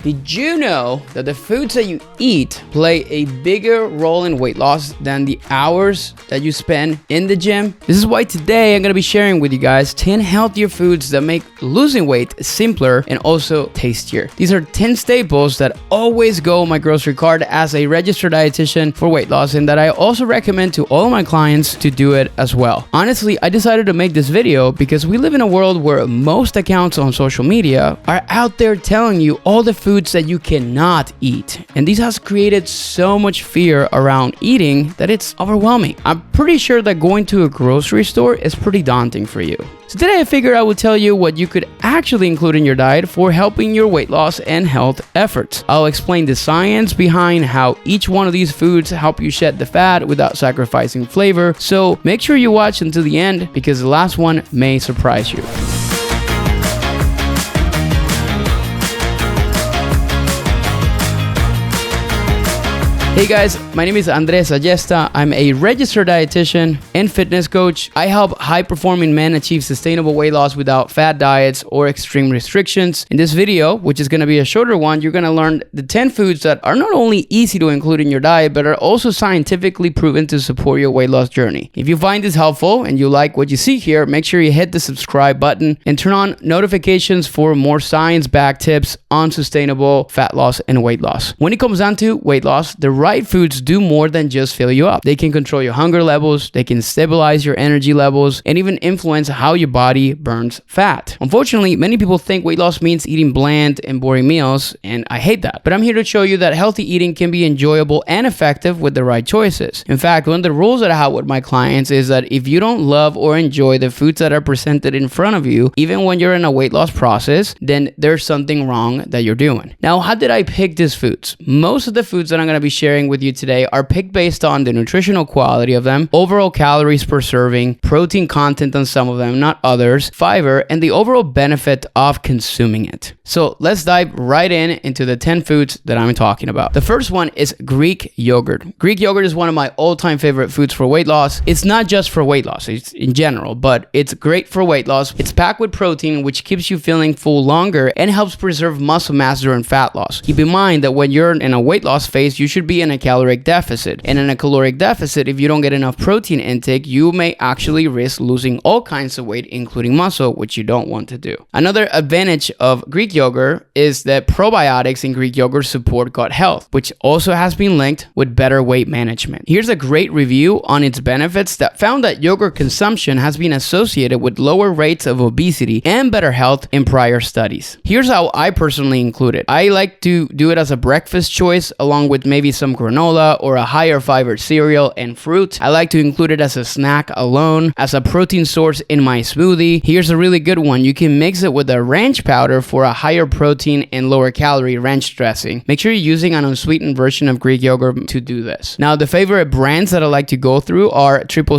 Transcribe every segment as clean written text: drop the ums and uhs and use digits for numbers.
Did you know that the foods that you eat play a bigger role in weight loss than the hours that you spend in the gym? This is why today I'm going to be sharing with you guys 10 healthier foods that make losing weight simpler and also tastier. These are 10 staples that always go on my grocery cart as a registered dietitian for weight loss, and that I also recommend to all my clients to do it as well. Honestly, I decided to make this video because we live in a world where most accounts on social media are out there telling you all the foods that you cannot eat, and this has created so much fear around eating that it's overwhelming. I'm pretty sure that going to a grocery store is pretty daunting for you. So today I figured I would tell you what you could actually include in your diet for helping your weight loss and health efforts. I'll explain the science behind how each one of these foods help you shed the fat without sacrificing flavor, so make sure you watch until the end because the last one may surprise you. Hey guys, my name is Andres Ayesta. I'm a registered dietitian and fitness coach. I help high-performing men achieve sustainable weight loss without fad diets or extreme restrictions. In this video, which is going to be a shorter one, you're going to learn the 10 foods that are not only easy to include in your diet, but are also scientifically proven to support your weight loss journey. If you find this helpful and you like what you see here, make sure you hit the subscribe button and turn on notifications for more science-backed tips on sustainable fat loss and weight loss. When it comes down to weight loss, the right foods do more than just fill you up. They can control your hunger levels, they can stabilize your energy levels, and even influence how your body burns fat. Unfortunately, many people think weight loss means eating bland and boring meals, and I hate that. But I'm here to show you that healthy eating can be enjoyable and effective with the right choices. In fact, one of the rules that I have with my clients is that if you don't love or enjoy the foods that are presented in front of you, even when you're in a weight loss process, then there's something wrong that you're doing. Now, how did I pick these foods? Most of the foods that I'm going to be sharing with you today are picked based on the nutritional quality of them, overall calories per serving, protein content on some of them, not others, fiber, and the overall benefit of consuming it. So let's dive right into the 10 foods that I'm talking about. The first one is Greek yogurt. Greek yogurt is one of my all-time favorite foods for weight loss. It's not just for weight loss, it's in general, but it's great for weight loss. It's packed with protein, which keeps you feeling full longer and helps preserve muscle mass during fat loss. Keep in mind that when you're in a weight loss phase, you should be in a caloric deficit. And in a caloric deficit, if you don't get enough protein intake, you may actually risk losing all kinds of weight, including muscle, which you don't want to do. Another advantage of Greek yogurt is that probiotics in Greek yogurt support gut health, which also has been linked with better weight management. Here's a great review on its benefits that found that yogurt consumption has been associated with lower rates of obesity and better health in prior studies. Here's how I personally include it. I like to do it as a breakfast choice along with maybe some granola or a higher fiber cereal and fruit. I like to include it as a snack alone, as a protein source in my smoothie. Here's a really good one. You can mix it with a ranch powder for a higher protein and lower calorie ranch dressing. Make sure you're using an unsweetened version of Greek yogurt to do this. Now, the favorite brands that I like to go through are 000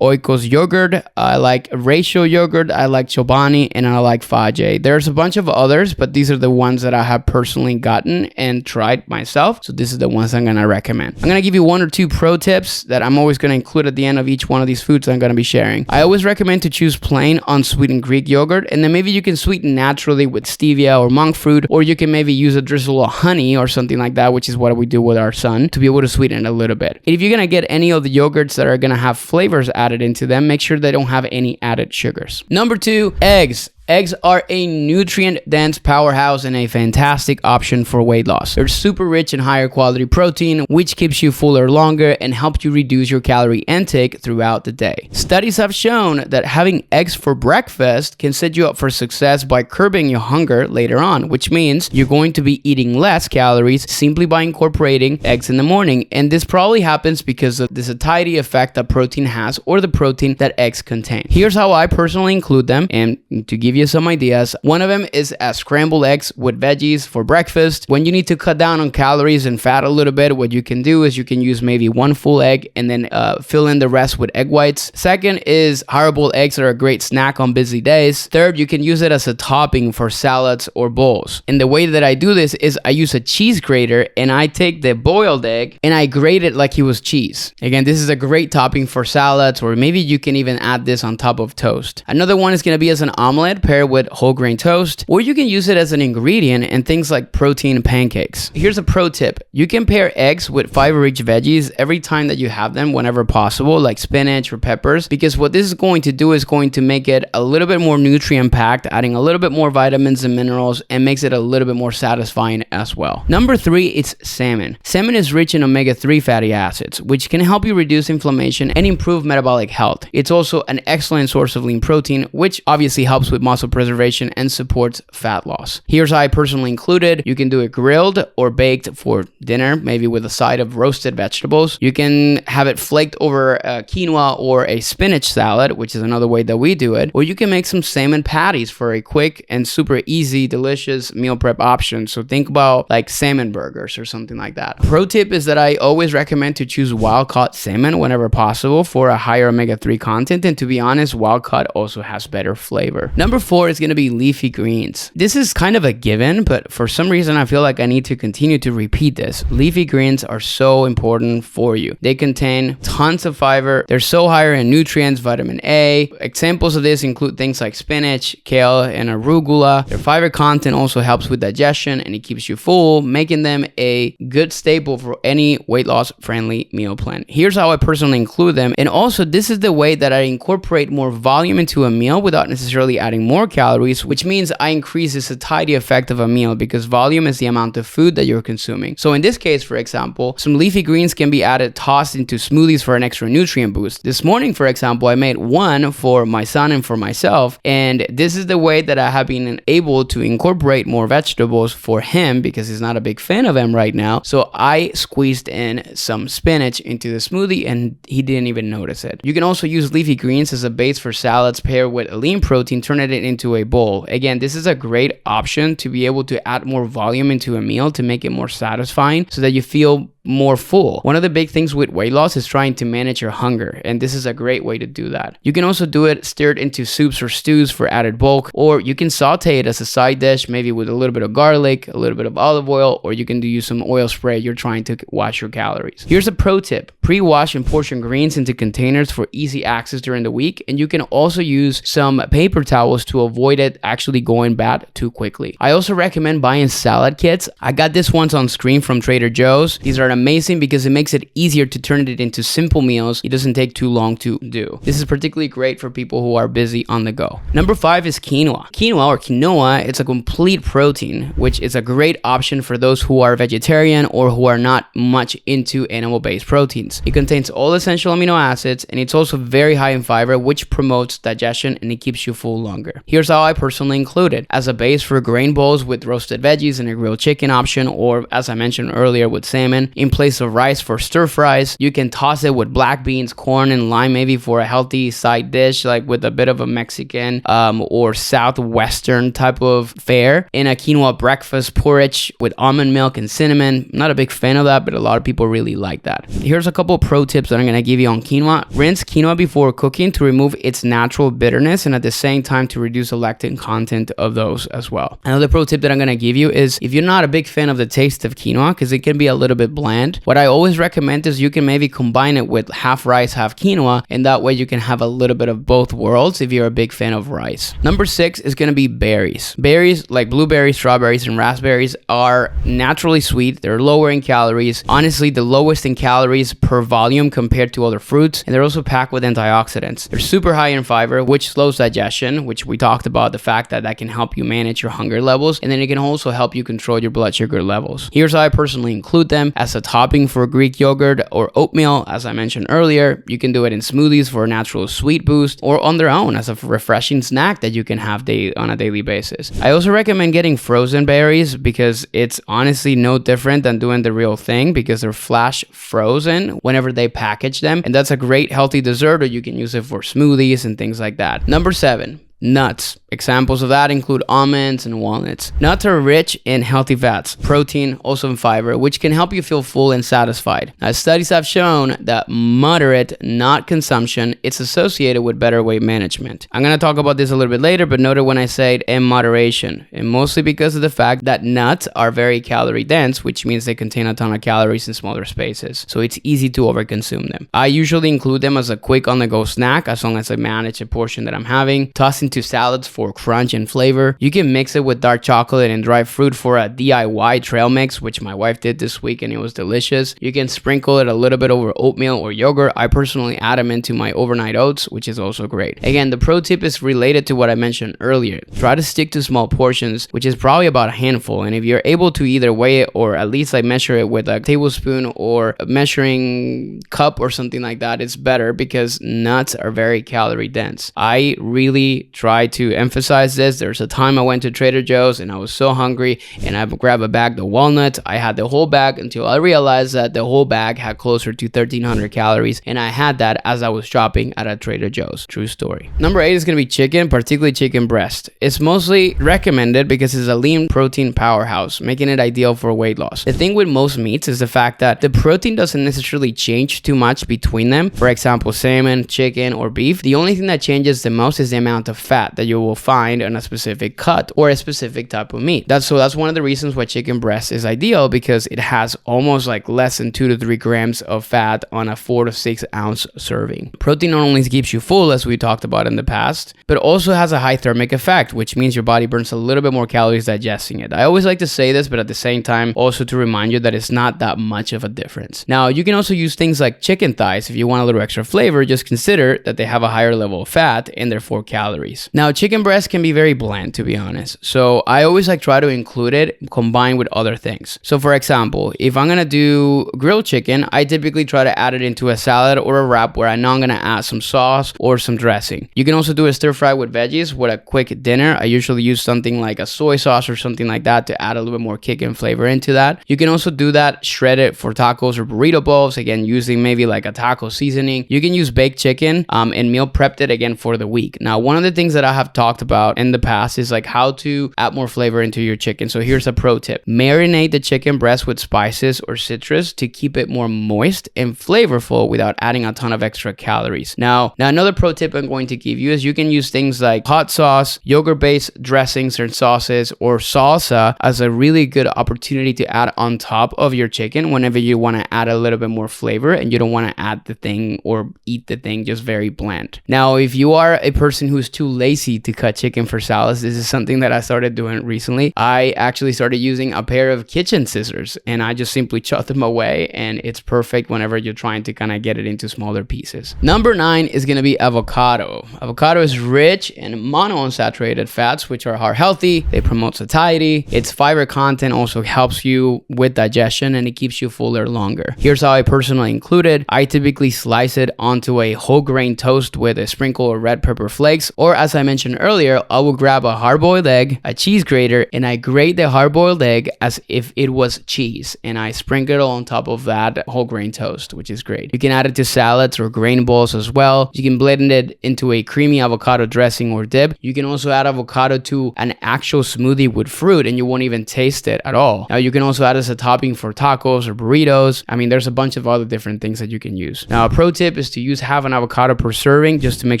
Oikos yogurt. I like Ratio yogurt. I like Chobani, and I like Fage. There's a bunch of others, but these are the ones that I have personally gotten and tried myself. So this is the ones I'm going to recommend. I'm going to give you one or two pro tips that I'm always going to include at the end of each one of these foods I'm going to be sharing. I always recommend to choose plain unsweetened Greek yogurt, and then maybe you can sweeten naturally with stevia or monk fruit, or you can maybe use a drizzle of honey or something like that, which is what we do with our son, to be able to sweeten it a little bit. And if you're going to get any of the yogurts that are going to have flavors added into them, make sure they don't have any added sugars. Number 2, eggs. Eggs are a nutrient-dense powerhouse and a fantastic option for weight loss. They're super rich in higher quality protein, which keeps you fuller longer and helps you reduce your calorie intake throughout the day. Studies have shown that having eggs for breakfast can set you up for success by curbing your hunger later on, which means you're going to be eating less calories simply by incorporating eggs in the morning. And this probably happens because of the satiety effect that protein has, or the protein that eggs contain. Here's how I personally include them, and to give you some ideas. One of them is scrambled eggs with veggies for breakfast. When you need to cut down on calories and fat a little bit, what you can do is you can use maybe one full egg and then fill in the rest with egg whites. Second is hard-boiled eggs are a great snack on busy days. Third, you can use it as a topping for salads or bowls. And the way that I do this is I use a cheese grater and I take the boiled egg and I grate it like it was cheese. Again, this is a great topping for salads, or maybe you can even add this on top of toast. Another one is going to be as an omelet, pair with whole grain toast, or you can use it as an ingredient in things like protein pancakes. Here's a pro tip. You can pair eggs with fiber-rich veggies every time that you have them whenever possible, like spinach or peppers, because what this is going to do is going to make it a little bit more nutrient packed, adding a little bit more vitamins and minerals, and makes it a little bit more satisfying as well. Number 3 is salmon. Salmon is rich in omega-3 fatty acids, which can help you reduce inflammation and improve metabolic health. It's also an excellent source of lean protein, which obviously helps with muscle preservation and supports fat loss. Here's how I personally include it. You can do it grilled or baked for dinner, maybe with a side of roasted vegetables. You can have it flaked over a quinoa or a spinach salad, which is another way that we do it. Or you can make some salmon patties for a quick and super easy, delicious meal prep option. So think about like salmon burgers or something like that. Pro tip is that I always recommend to choose wild-caught salmon whenever possible for a higher omega-3 content. And to be honest, wild-caught also has better flavor. Number 4 is going to be leafy greens. This is kind of a given, but for some reason I feel like I need to continue to repeat this. Leafy greens are so important for you. They contain tons of fiber. They're so higher in nutrients, vitamin A. Examples of this include things like spinach, kale, and arugula. Their fiber content also helps with digestion and it keeps you full, making them a good staple for any weight loss friendly meal plan. Here's how I personally include them. And also, this is the way that I incorporate more volume into a meal without necessarily adding more calories, which means I increase the satiety effect of a meal because volume is the amount of food that you're consuming. So in this case, for example, some leafy greens can be added, tossed into smoothies for an extra nutrient boost. This morning, for example, I made one for my son and for myself, and this is the way that I have been able to incorporate more vegetables for him because he's not a big fan of them right now. So I squeezed in some spinach into the smoothie and he didn't even notice it. You can also use leafy greens as a base for salads paired with a lean protein, turning it into a bowl. Again, this is a great option to be able to add more volume into a meal to make it more satisfying so that you feel more full. One of the big things with weight loss is trying to manage your hunger, and this is a great way to do that. You can also do it stirred into soups or stews for added bulk, or you can saute it as a side dish, maybe with a little bit of garlic, a little bit of olive oil, or you can use some oil spray. You're trying to watch your calories. Here's a pro tip. Pre-wash and portion greens into containers for easy access during the week, and you can also use some paper towels to avoid it actually going bad too quickly. I also recommend buying salad kits. I got this ones on screen from Trader Joe's. These are amazing because it makes it easier to turn it into simple meals. It doesn't take too long to do. This is particularly great for people who are busy on the go. Number 5 is quinoa. Quinoa, it's a complete protein, which is a great option for those who are vegetarian or who are not much into animal-based proteins. It contains all essential amino acids and it's also very high in fiber, which promotes digestion and it keeps you full longer. Here's how I personally include it. As a base for grain bowls with roasted veggies and a grilled chicken option, or as I mentioned earlier with salmon, in place of rice for stir fries. You can toss it with black beans, corn, and lime maybe for a healthy side dish, like with a bit of a Mexican or southwestern type of fare. In a quinoa breakfast porridge with almond milk and cinnamon. Not a big fan of that, but a lot of people really like that. Here's a couple pro tips that I'm going to give you on quinoa. Rinse quinoa before cooking to remove its natural bitterness and at the same time to reduce the lectin content of those as well. Another pro tip that I'm going to give you is if you're not a big fan of the taste of quinoa, because it can be a little bit bland, what I always recommend is you can maybe combine it with half rice, half quinoa, and that way you can have a little bit of both worlds if you're a big fan of rice. Number 6 is going to be berries. Berries like blueberries, strawberries, and raspberries are naturally sweet. They're lower in calories. Honestly, the lowest in calories per volume compared to other fruits, and they're also packed with antioxidants. They're super high in fiber, which slows digestion, which we talked about, the fact that that can help you manage your hunger levels, and then it can also help you control your blood sugar levels. Here's how I personally include them as a topping for Greek yogurt or oatmeal. As I mentioned earlier, you can do it in smoothies for a natural sweet boost or on their own as a refreshing snack that you can have on a daily basis. I also recommend getting frozen berries because it's honestly no different than doing the real thing because they're flash frozen whenever they package them, and that's a great healthy dessert, or you can use it for smoothies and things like that. Number 7, nuts. Examples of that include almonds and walnuts. Nuts are rich in healthy fats, protein, also in fiber, which can help you feel full and satisfied. Now, studies have shown that moderate nut consumption is associated with better weight management. I'm going to talk about this a little bit later, but note it when I say it in moderation, and mostly because of the fact that nuts are very calorie dense, which means they contain a ton of calories in smaller spaces, so it's easy to overconsume them. I usually include them as a quick on-the-go snack as long as I manage a portion that I'm having. Toss into into salads for crunch and flavor. You can mix it with dark chocolate and dried fruit for a DIY trail mix, which my wife did this week and it was delicious. You can sprinkle it a little bit over oatmeal or yogurt. I personally add them into my overnight oats, which is also great. Again, the pro tip is related to what I mentioned earlier. Try to stick to small portions, which is probably about a handful. And if you're able to either weigh it or at least like measure it with a tablespoon or a measuring cup or something like that, it's better because nuts are very calorie dense. I really try to emphasize this. There's a time I went to Trader Joe's and I was so hungry and I grabbed a bag of walnuts. I had the whole bag until I realized that the whole bag had closer to 1,300 calories, and I had that as I was shopping at a Trader Joe's. True story. Number 8 is going to be chicken, particularly chicken breast. It's mostly recommended because it's a lean protein powerhouse, making it ideal for weight loss. The thing with most meats is the fact that the protein doesn't necessarily change too much between them. For example, salmon, chicken, or beef. The only thing that changes the most is the amount of fat that you will find on a specific cut or a specific type of meat. That's one of the reasons why chicken breast is ideal, because it has almost like less than 2 to 3 grams of fat on a 4 to 6 ounce serving. Protein not only keeps you full, as we talked about in the past, but also has a high thermic effect, which means your body burns a little bit more calories digesting it. I always like to say this, but at the same time, also to remind you that it's not that much of a difference. Now, you can also use things like chicken thighs if you want a little extra flavor. Just consider that they have a higher level of fat and therefore calories. Now, chicken breast can be very bland, to be honest. So I always like try to include it combined with other things. So for example, if I'm gonna do grilled chicken, I typically try to add it into a salad or a wrap where I know I'm gonna add some sauce or some dressing. You can also do a stir fry with veggies with a quick dinner. I usually use something like a soy sauce or something like that to add a little bit more kick and flavor into that. You can also do that shredded for tacos or burrito bowls, again using maybe like a taco seasoning. You can use baked chicken and meal prepped it again for the week. Now, one of the things that I have talked about in the past is like how to add more flavor into your chicken. So here's a pro tip. Marinate the chicken breast with spices or citrus to keep it more moist and flavorful without adding a ton of extra calories. Now another pro tip I'm going to give you is you can use things like hot sauce, yogurt-based dressings or sauces, or salsa as a really good opportunity to add on top of your chicken whenever you want to add a little bit more flavor and you don't want to add the thing or eat the thing just very bland. Now, if you are a person who's too lazy to cut chicken for salads, this is something that I started doing recently. I actually started using a pair of kitchen scissors and I just simply chop them away, and it's perfect whenever you're trying to kind of get it into smaller pieces. Number 9 is going to be avocado. Avocado is rich in monounsaturated fats, which are heart healthy. They promote satiety. Its fiber content also helps you with digestion and it keeps you fuller longer. Here's how I personally include it. I typically slice it onto a whole grain toast with a sprinkle of red pepper flakes, or as I mentioned earlier, I will grab a hard-boiled egg, a cheese grater, and I grate the hard-boiled egg as if it was cheese, and I sprinkle it on top of that whole grain toast, which is great. You can add it to salads or grain bowls as well. You can blend it into a creamy avocado dressing or dip. You can also add avocado to an actual smoothie with fruit and you won't even taste it at all. Now, you can also add as a topping for tacos or burritos. I mean, there's a bunch of other different things that you can use. Now, a pro tip is to use half an avocado per serving just to make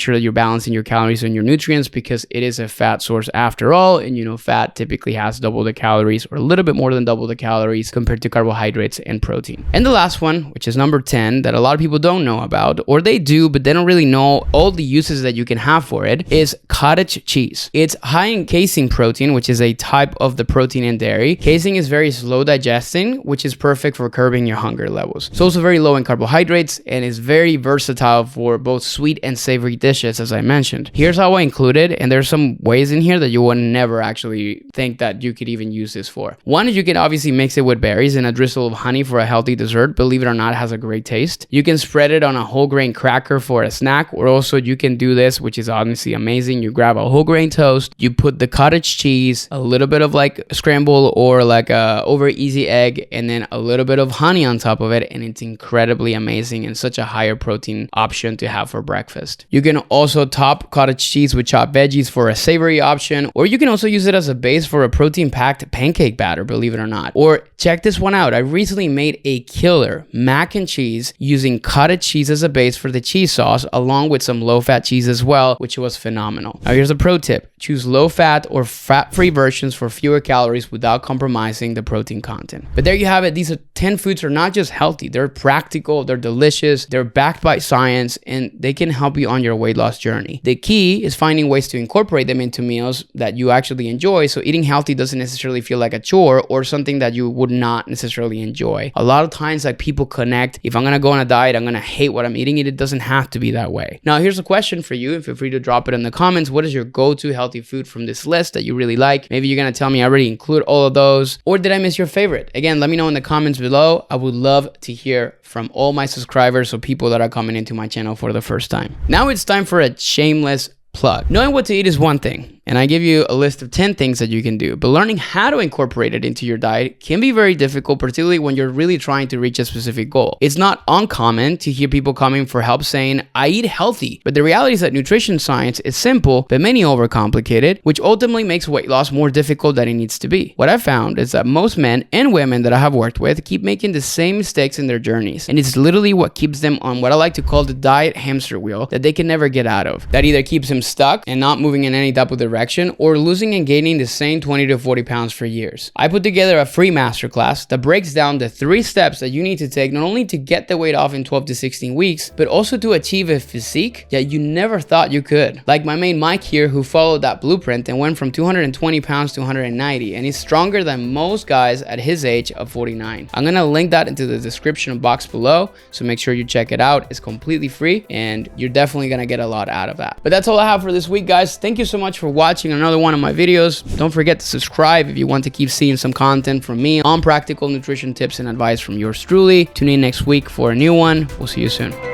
sure that you're balancing your calories and your nutrients, because it is a fat source after all, and you know fat typically has double the calories or a little bit more than double the calories compared to carbohydrates and protein. And the last one, which is number 10, that a lot of people don't know about, or they do but they don't really know all the uses that you can have for it, is cottage cheese. It's high in casein protein, which is a type of the protein in dairy. Casein is very slow digesting, which is perfect for curbing your hunger levels. It's also very low in carbohydrates and is very versatile for both sweet and savory dishes, as I mentioned. Here's how I include it, and there's some ways in here that you would never actually think that you could even use this for. One is you can obviously mix it with berries and a drizzle of honey for a healthy dessert. Believe it or not, it has a great taste. You can spread it on a whole grain cracker for a snack, or also you can do this, which is honestly amazing. You grab a whole grain toast, you put the cottage cheese, a little bit of like scramble or like a over easy egg, and then a little bit of honey on top of it, and it's incredibly amazing and such a higher protein option to have for breakfast. You can also top cottage cheese with chopped veggies for a savory option, or you can also use it as a base for a protein-packed pancake batter, believe it or not. Or check this one out. I recently made a killer mac and cheese using cottage cheese as a base for the cheese sauce, along with some low-fat cheese as well, which was phenomenal. Now here's a pro tip. Choose low-fat or fat-free versions for fewer calories without compromising the protein content. But there you have it. These are 10 foods are not just healthy, they're practical, they're delicious, they're backed by science, and they can help you on your weight loss journey. The key is finding ways to incorporate them into meals that you actually enjoy, so eating healthy doesn't necessarily feel like a chore or something that you would not necessarily enjoy. A lot of times, like, people connect, if I'm gonna go on a diet, I'm gonna hate what I'm eating. It doesn't have to be that way. Now, here's a question for you, and feel free to drop it in the comments. What is your go-to healthy food from this list that you really like? Maybe you're gonna tell me I already include all of those, or did I miss your favorite? Again, let me know in the comments below. I would love to hear from all my subscribers, so people that are coming into my channel for the first time. Now it's time for a shameless plug. Knowing what to eat is one thing, and I give you a list of 10 things that you can do, but learning how to incorporate it into your diet can be very difficult, particularly when you're really trying to reach a specific goal. It's not uncommon to hear people coming for help saying, I eat healthy, but the reality is that nutrition science is simple, but many overcomplicate it, which ultimately makes weight loss more difficult than it needs to be. What I found is that most men and women that I have worked with keep making the same mistakes in their journeys, and it's literally what keeps them on what I like to call the diet hamster wheel that they can never get out of. That either keeps them stuck and not moving in any type of direction, or losing and gaining the same 20 to 40 pounds for years. I put together a free masterclass that breaks down the 3 steps that you need to take not only to get the weight off in 12 to 16 weeks, but also to achieve a physique that you never thought you could. Like my mate Mike here, who followed that blueprint and went from 220 pounds to 190, and he's stronger than most guys at his age of 49. I'm gonna link that into the description box below, so make sure you check it out. It's completely free, and you're definitely gonna get a lot out of that. But that's all I have for this week, guys. Thank you so much for watching another one of my videos. Don't forget to subscribe if you want to keep seeing some content from me on practical nutrition tips and advice from yours truly. Tune in next week for a new one. We'll see you soon.